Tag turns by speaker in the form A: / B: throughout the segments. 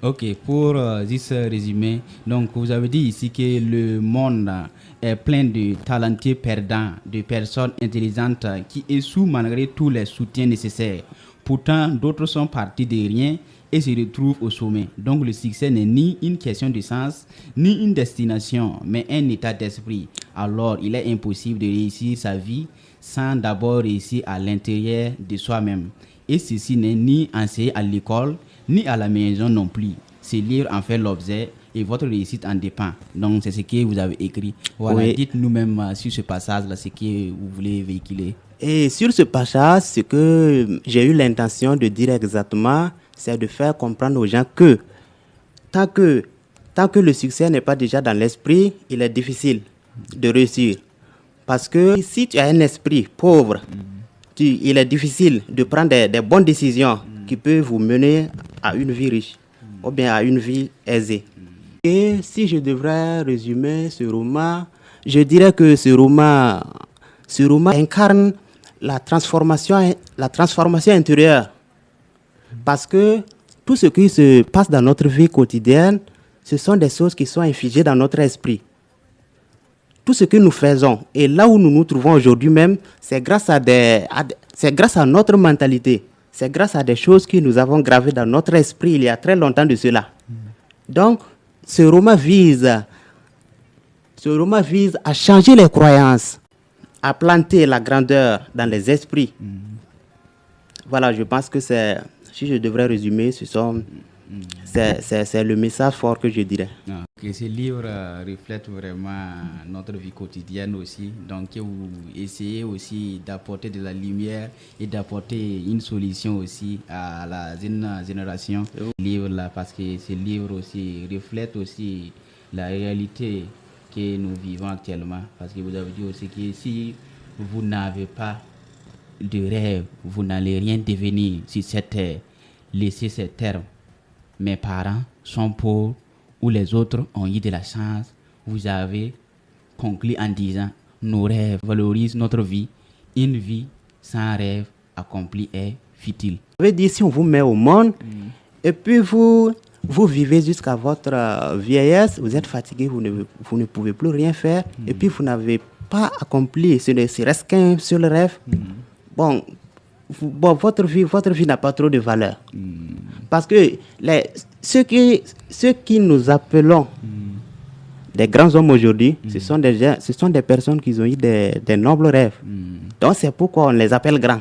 A: Ok, pour juste résumer, donc vous avez dit ici que le monde est plein de talentueux perdants, de personnes intelligentes qui échouent malgré tous les soutiens nécessaires. Pourtant, d'autres sont partis de rien et se retrouvent au sommet. Donc le succès n'est ni une question de sens, ni une destination, mais un état d'esprit. Alors, il est impossible de réussir sa vie sans d'abord réussir à l'intérieur de soi-même. Et ceci n'est ni enseigné à l'école, ni à la maison non plus. Ce livre en fait l'objet et votre réussite en dépend. Donc c'est ce que vous avez écrit. Voilà,
B: Oui.
A: dites-nous même sur ce passage-là ce que vous voulez véhiculer.
B: Et sur ce passage, ce que j'ai eu l'intention de dire exactement, c'est de faire comprendre aux gens que tant que, tant que le succès n'est pas déjà dans l'esprit, il est difficile de réussir. Parce que si tu as un esprit pauvre, il est difficile de prendre des bonnes décisions qui peuvent vous mener à une vie riche ou bien à une vie aisée. Et si je devrais résumer ce roman, je dirais que ce roman incarne la transformation intérieure. Parce que tout ce qui se passe dans notre vie quotidienne, ce sont des choses qui sont infligées dans notre esprit. Tout ce que nous faisons et là où nous nous trouvons aujourd'hui même, c'est grâce c'est grâce à notre mentalité. C'est grâce à des choses que nous avons gravées dans notre esprit il y a très longtemps de cela. Donc, ce roman vise à changer les croyances, à planter la grandeur dans les esprits. Voilà, je pense que si je devrais résumer, c'est le message fort que je dirais.
A: Ah, ok, ce livre reflète vraiment notre vie quotidienne aussi. Donc vous essayez aussi d'apporter de la lumière et d'apporter une solution aussi à la jeune génération. Livre là, parce que ce livre aussi reflète aussi la réalité que nous vivons actuellement. Parce que vous avez dit aussi que si vous n'avez pas de rêve, vous n'allez rien devenir sur cette terre. Laissez ces termes. Mes parents sont pauvres ou les autres ont eu de la chance. Vous avez conclu en disant nos rêves valorisent notre vie. Une vie sans rêve accompli est futile.
B: Je veux dire, si on vous met au monde et puis vous vivez jusqu'à votre vieillesse, vous êtes fatigué, vous ne pouvez plus rien faire et puis vous n'avez pas accompli ce ne serait-ce qu'un seul rêve. Bon, votre vie n'a pas trop de valeur. Parce que ceux qui nous appelons des grands hommes aujourd'hui, ce sont des personnes qui ont eu des nobles rêves. Donc c'est pourquoi on les appelle grands.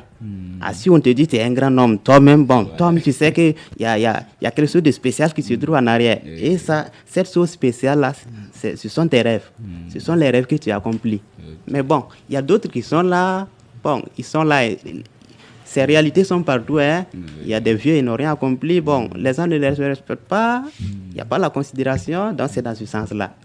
B: Ah, si on te dit que tu es un grand homme, toi-même, toi-même tu sais qu'il y a quelque chose de spécial qui se trouve en arrière. Et cette chose spéciale-là, ce sont tes rêves. Ce sont les rêves que tu as accomplis. Mais bon, il y a d'autres qui sont là. Bon, ils sont là. Ces réalités sont partout. Il y a des vieux, ils n'ont rien accompli. Bon, les gens ne les respectent pas. Il n'y a pas la considération. Donc, c'est dans ce sens-là.